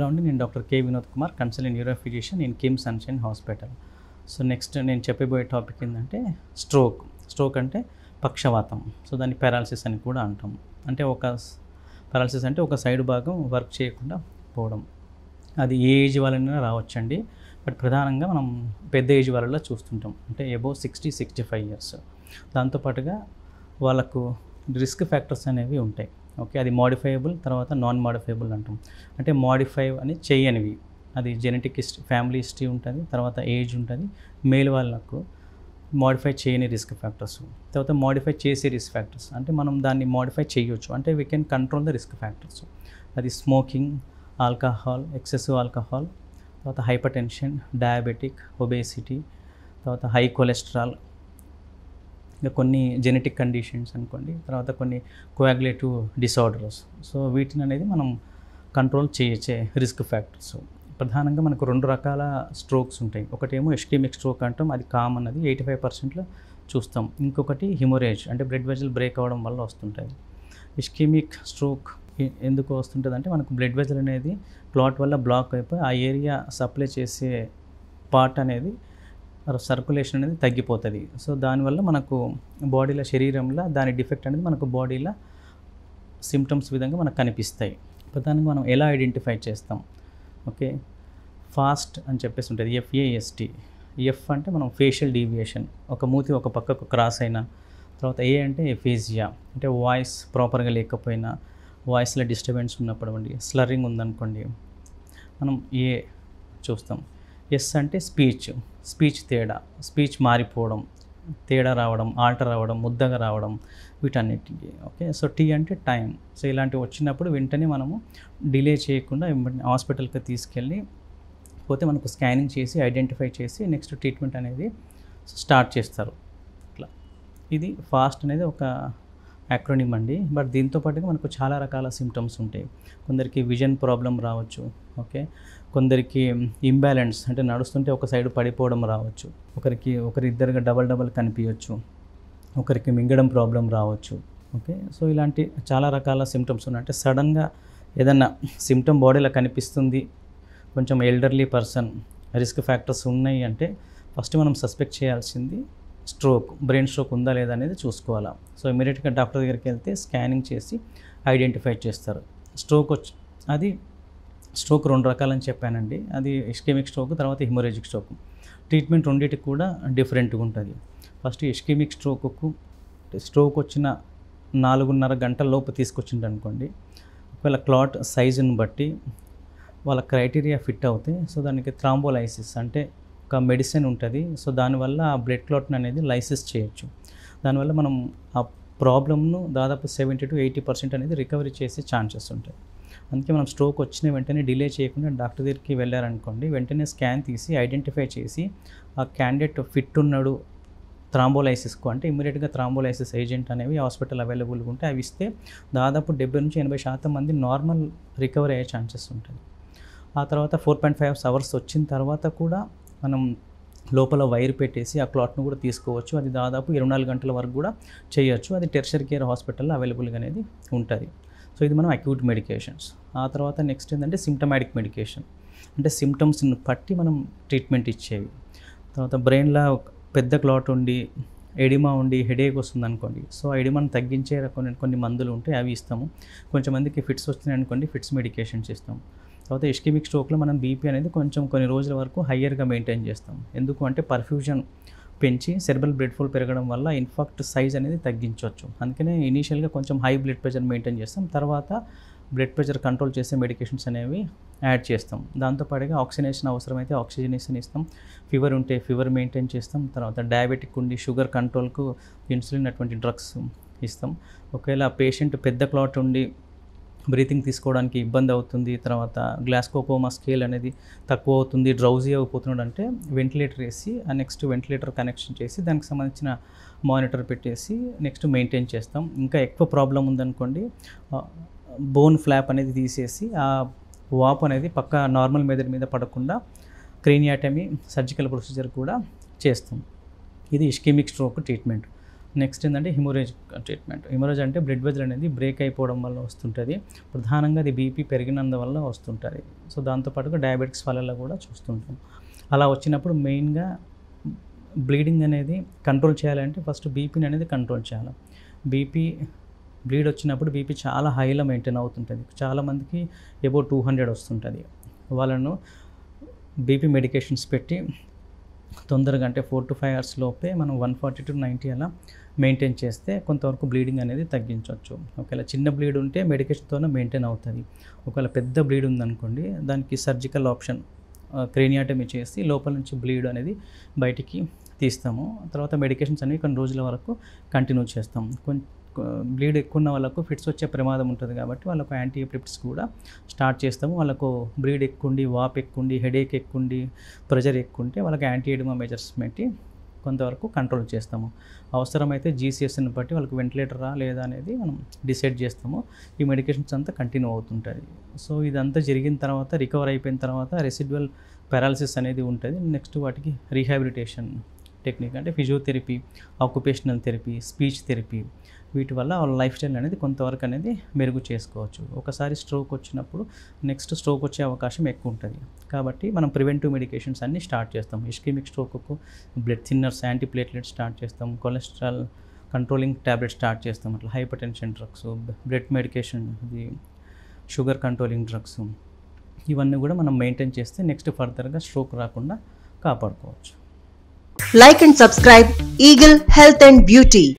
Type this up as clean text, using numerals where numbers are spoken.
Hello అండి, నేను doctor K Vinod Kumar, consultant neuro physician in KIMS sunshine hospital. So next నేను చెప్పబోయే టాపిక్ ఏంటంటే స్ట్రోక్ అంటే పక్షవాతం. సో దాన్ని పారాలసిస్ అని కూడా అంటాం. అంటే పారాలసిస్ అంటే ఒక సైడ్ భాగం వర్క్ చేయకుండా పోవడం. అది ఏ ఏజ్ వాళ్ళైనా రావచ్చండి, బట్ ప్రధానంగా మనం పెద్ద ఏజ్ వాళ్ళలో చూస్తుంటాం, అంటే అబోవ్ 60-65 ఇయర్స్. దాంతోపాటుగా వాళ్ళకు రిస్క్ ఫ్యాక్టర్స్ అనేవి ఉంటాయి. ఓకే, అది మోడిఫైయబుల్, తర్వాత నాన్ మోడిఫైయబుల్ అంటాం. అంటే మోడిఫై అని చేయనివి, అది జెనెటిక్ హిస్టరీ, ఫ్యామిలీ హిస్టరీ ఉంటుంది, తర్వాత ఏజ్ ఉంటుంది. మేల్ వాళ్ళకు మోడిఫై చేయని రిస్క్ ఫ్యాక్టర్స్, తర్వాత మోడిఫై చేసే రిస్క్ ఫ్యాక్టర్స్. అంటే మనం దాన్ని మోడిఫై చేయొచ్చు, అంటే we can control the risk factors. అది స్మోకింగ్, ఆల్కహాల్, ఎక్సెసివ్ ఆల్కహాల్, తర్వాత హైపర్ టెన్షన్, డయాబెటిక్, ఒబేసిటీ, తర్వాత హై కొలెస్ట్రాల్, ఇంకా కొన్ని జెనెటిక్ కండిషన్స్ అనుకోండి, తర్వాత కొన్ని కోయాగులేటివ్ డిసార్డర్స్. సో వీటిని అనేది మనం కంట్రోల్ చేయొచ్చే రిస్క్ ఫ్యాక్టర్స్. ప్రధానంగా మనకు 2 రకాల స్ట్రోక్స్ ఉంటాయి. ఒకటేమో ఇస్కెమిక్ స్ట్రోక్ అంటాం, అది కామన్, అది 85%లో చూస్తాం. ఇంకొకటి హిమోరేజ్, అంటే బ్లడ్ వెజల్ బ్రేక్ అవ్వడం వల్ల వస్తుంటుంది. ఇస్కెమిక్ స్ట్రోక్ ఎందుకు వస్తుంటుంది అంటే మనకు బ్లడ్ వెజల్ అనేది క్లాట్ వల్ల బ్లాక్ అయిపోయి ఆ ఏరియా సప్లై చేసే పార్ట్ అనేది సర్క్యులేషన్ అనేది తగ్గిపోతుంది. సో దానివల్ల మనకు బాడీలో, శరీరంలో దాని డిఫెక్ట్ అనేది మనకు బాడీలో సిమ్టమ్స్ విధంగా మనకు కనిపిస్తాయి. ప్రధానంగా మనం ఎలా ఐడెంటిఫై చేస్తాం? ఓకే, ఫాస్ట్ అని చెప్పేసి ఉంటుంది, FAST. ఎఫ్ అంటే మనం ఫేషియల్ డీవియేషన్, ఒక మూతి ఒక పక్కకు క్రాస్ అయినా. తర్వాత ఏ అంటే ఎఫేజియా, అంటే వాయిస్ ప్రాపర్గా లేకపోయినా, వాయిస్లో డిస్టర్బెన్స్ ఉన్నప్పుడు అండి, స్లరింగ్ ఉందనుకోండి, మనం ఏ చూస్తాం. ఎస్ అంటే స్పీచ్ తేడా, స్పీచ్ మారిపోవడం, తేడా రావడం, ఆల్టర్ అవ్వడం, ముద్దగా రావడం, వీటన్నిటికీ. ఓకే, సో టీ అంటే టైం. సో ఇలాంటివి వచ్చినప్పుడు వెంటనే మనము డిలే చేయకుండా హాస్పిటల్కి తీసుకెళ్ళి పోతే మనకు స్కానింగ్ చేసి ఐడెంటిఫై చేసి నెక్స్ట్ ట్రీట్మెంట్ అనేది స్టార్ట్ చేస్తారు. అట్లా ఇది ఫాస్ట్ అనేది ఒక యాక్రోనిమ్ అండి. బట్ దీంతో పాటుగా మనకు చాలా రకాల సిమ్టమ్స్ ఉంటాయి. కొందరికి విజన్ ప్రాబ్లం రావచ్చు. ఓకే, కొందరికి ఇంబ్యాలెన్స్, అంటే నడుస్తుంటే ఒక సైడ్ పడిపోవడం రావచ్చు. ఒకరిద్దరుగా డబల్ కనిపించవచ్చు. ఒకరికి మింగడం ప్రాబ్లం రావచ్చు. ఓకే, సో ఇలాంటి చాలా రకాల సిమ్టమ్స్ ఉన్నాయి. అంటే సడన్గా ఏదన్నా సిమ్టమ్ బాడీలో కనిపిస్తుంది, కొంచెం ఎల్డర్లీ పర్సన్, రిస్క్ ఫ్యాక్టర్స్ ఉన్నాయి అంటే ఫస్ట్ మనం సస్పెక్ట్ చేయాల్సింది బ్రెయిన్ స్ట్రోక్ ఉందా లేదా అనేది చూసుకోవాలా. సో ఇమీడియట్గా డాక్టర్ దగ్గరికి వెళ్తే స్కానింగ్ చేసి ఐడెంటిఫై చేస్తారు. స్ట్రోక్ 2 రకాలని చెప్పానండి. అది ఇస్కెమిక్ స్ట్రోక్, తర్వాత హిమోరేజిక్ స్ట్రోక్. ట్రీట్మెంట్ రెండింటికి కూడా డిఫరెంట్గా ఉంటుంది. ఫస్ట్ ఇస్కెమిక్ స్ట్రోక్ వచ్చిన 4.5 గంటల లోపు తీసుకొచ్చింది అనుకోండి, ఒకవేళ క్లాట్ సైజుని బట్టి వాళ్ళ క్రైటీరియా ఫిట్ అవుతాయి. సో దానికి థ్రాంబోలైసిస్ అంటే ఒక మెడిసిన్ ఉంటుంది. సో దానివల్ల ఆ బ్లడ్ క్లాట్ని అనేది లైసిస్ చేయొచ్చు. దానివల్ల మనం ఆ ప్రాబ్లమ్ను దాదాపు 70-80% అనేది రికవరీ చేసే ఛాన్సెస్ ఉంటాయి. అందుకే మనం స్ట్రోక్ వచ్చిన వెంటనే డిలే చేయకుండా డాక్టర్ దగ్గరికి వెళ్ళారనుకోండి, వెంటనే స్కాన్ తీసి ఐడెంటిఫై చేసి ఆ క్యాండిడేట్ ఫిట్ ఉన్నాడు థ్రాంబోలైసిస్కు అంటే ఇమ్మీడియట్గా థ్రాంబోలైసిస్ ఏజెంట్ అనేవి హాస్పిటల్ అవైలబుల్గా ఉంటే అవి ఇస్తే దాదాపు 70-80% మంది నార్మల్ రికవరీ అయ్యే ఛాన్సెస్ ఉంటుంది. ఆ తర్వాత 4.5 అవర్స్ వచ్చిన తర్వాత కూడా మనం లోపల వైర్ పెట్టేసి ఆ క్లాట్ను కూడా తీసుకోవచ్చు. అది దాదాపు 24 గంటల వరకు కూడా చేయొచ్చు. అది టెర్షియరీ కేర్ హాస్పిటల్లో అవైలబుల్గా అనేది ఉంటుంది. సో ఇది మనం అక్యూట్ మెడికేషన్స్. ఆ తర్వాత నెక్స్ట్ ఏంటంటే సిమ్టమాటిక్ మెడికేషన్, అంటే సిమ్టమ్స్ని బట్టి మనం ట్రీట్మెంట్ ఇచ్చేవి. తర్వాత బ్రెయిన్లో పెద్ద క్లాట్ ఉండి, ఎడిమా ఉండి హెడేక్ వస్తుంది అనుకోండి, సో ఆ ఎడిమాని తగ్గించే కొన్ని మందులు ఉంటాయి, అవి ఇస్తాము. కొంచెంమందికి ఫిట్స్ వస్తున్నాయి అనుకోండి, ఫిట్స్ మెడికేషన్స్ ఇస్తాం. తర్వాత ఇస్కెమిక్ స్ట్రోక్లో మనం బీపీ అనేది కొన్ని రోజుల వరకు హయ్యర్గా మెయింటైన్ చేస్తాం. ఎందుకు అంటే పర్ఫ్యూజన్ పెంచి సెరెబ్రల్ బ్లడ్ ఫ్లో పెరగడం వల్ల ఇన్ఫాక్ట్ సైజ్ అనేది తగ్గించవచ్చు. అందుకనే ఇనీషియల్గా కొంచెం హై బ్లడ్ ప్రెషర్ మెయింటైన్ చేస్తాం, తర్వాత బ్లడ్ ప్రెషర్ కంట్రోల్ చేసే మెడికేషన్స్ అనేవి యాడ్ చేస్తాం. దాంతోపాటుగా ఆక్సిజనేషన్ అవసరమైతే ఆక్సిజనేషన్ ఇస్తాం, ఫీవర్ ఉంటే ఫీవర్ మెయింటైన్ చేస్తాం, తర్వాత డయాబెటిక్ ఉండి షుగర్ కంట్రోల్కు ఇన్సులిన్ అటువంటి డ్రగ్స్ ఇస్తాం. ఒకవేళ పేషెంట్ పెద్ద క్లాట్ ఉండి బ్రీతింగ్ తీసుకోవడానికి ఇబ్బంది అవుతుంది, తర్వాత గ్లాస్కో కోమా స్కేల్ అనేది తక్కువ అవుతుంది, డ్రౌజీ అయిపోతున్నాడు అంటే వెంటిలేటర్ వేసి ఆ నెక్స్ట్ వెంటిలేటర్ కనెక్షన్ చేసి దానికి సంబంధించిన మానిటర్ పెట్టేసి నెక్స్ట్ మెయింటైన్ చేస్తాం. ఇంకా ఎక్కువ ప్రాబ్లం ఉందనుకోండి, బోన్ ఫ్లాప్ అనేది తీసేసి ఆ వాపు అనేది పక్క నార్మల్ మెదడు మీద పడకుండా క్రేనియాటమీ సర్జికల్ ప్రొసీజర్ కూడా చేస్తాం. ఇది ఇస్కెమిక్ స్ట్రోక్ ట్రీట్మెంట్. నెక్స్ట్ ఏంటంటే హిమోరేజ్ ట్రీట్మెంట్. హిమోరేజ్ అంటే బ్లడ్ వెజల్ అనేది బ్రేక్ అయిపోవడం వల్ల వస్తుంటుంది. ప్రధానంగా అది బీపీ పెరిగినందువల్ల వస్తుంటుంది. సో దాంతోపాటుగా డయాబెటిక్స్ వల్ల కూడా చూస్తుంటాం. అలా వచ్చినప్పుడు మెయిన్గా బ్లీడింగ్ అనేది కంట్రోల్ చేయాలంటే ఫస్ట్ బీపీని అనేది కంట్రోల్ చేయాలి. బ్లీడ్ వచ్చినప్పుడు బీపీ చాలా హైలో మెయింటైన్ అవుతుంటుంది. చాలామందికి అబౌవ్ 200 వస్తుంటుంది. వాళ్ళను బీపీ మెడికేషన్స్ పెట్టి తొందరగా అంటే 4 to 5 hours లోపే మనం 140 to 90 అలా మెయింటైన్ చేస్తే కొంతవరకు బ్లీడింగ్ అనేది తగ్గించవచ్చు. ఒకవేళ చిన్న బ్లీడ్ ఉంటే మెడికేషన్తోనే మెయింటైన్ అవుతుంది. ఒకవేళ పెద్ద బ్లీడ్ ఉందనుకోండి, దానికి సర్జికల్ ఆప్షన్ క్రేనియాటమీ చేసి లోపల నుంచి బ్లీడ్ అనేది బయటికి తీస్తాము. తర్వాత మెడికేషన్స్ అనేవి కొన్ని రోజుల వరకు కంటిన్యూ చేస్తాం. బ్లీడ్ ఎక్కువ ఉన్న వాళ్ళకు ఫిట్స్ వచ్చే ప్రమాదం ఉంటుంది కాబట్టి వాళ్ళకు యాంటీ ఎపిలిప్టిక్స్ కూడా స్టార్ట్ చేస్తాము. వాళ్ళకు బ్లీడ్ ఎక్కువ ఉండి, వాప్ ఎక్కువ ఉండి, హెడేక్ ఎక్కువ ఉండి, ప్రెషర్ ఎక్కువ ఉంటే వాళ్ళకి యాంటీ ఎడిమా మెజర్స్ పెట్టి కొంతవరకు కంట్రోల్ చేస్తాము. అవసరమైతే జీసీఎస్ని బట్టి వాళ్ళకి వెంటిలేటరా లేదా అనేది మనం డిసైడ్ చేస్తాము. ఈ మెడికేషన్స్ అంతా కంటిన్యూ అవుతుంటుంది. సో ఇదంతా జరిగిన తర్వాత, రికవర్ అయిపోయిన తర్వాత రెసిడ్యువల్ పారాలిసిస్ అనేది ఉంటుంది. నెక్స్ట్ వాటికి రీహాబిలిటేషన్ టెక్నిక్ అంటే physiotherapy, occupational therapy, speech therapy, వీటి వల్ల వాళ్ళ లైఫ్ స్టైల్ అనేది కొంతవరకు అనేది మెరుగు చేసుకోవచ్చు. ఒకసారి స్ట్రోక్ వచ్చినప్పుడు నెక్స్ట్ స్ట్రోక్ వచ్చే అవకాశం ఎక్కువ ఉంటుంది. కాబట్టి మనం ప్రివెంటివ్ మెడికేషన్స్ అన్నీ స్టార్ట్ చేస్తాం. ఇస్కెమిక్ స్ట్రోక్కు blood thinners, anti platelets start చేస్తాం. కొలెస్ట్రాల్ కంట్రోలింగ్ ట్యాబ్లెట్స్ స్టార్ట్ చేస్తాం. అట్లా hypertension drugs, blood medication, ఇది షుగర్ కంట్రోలింగ్ డ్రగ్స్, ఇవన్నీ కూడా మనం మెయింటైన్ చేస్తే నెక్స్ట్ ఫర్దర్గా స్ట్రోక్ రాకుండా కాపాడుకోవచ్చు. Like and subscribe Eagle Health and Beauty.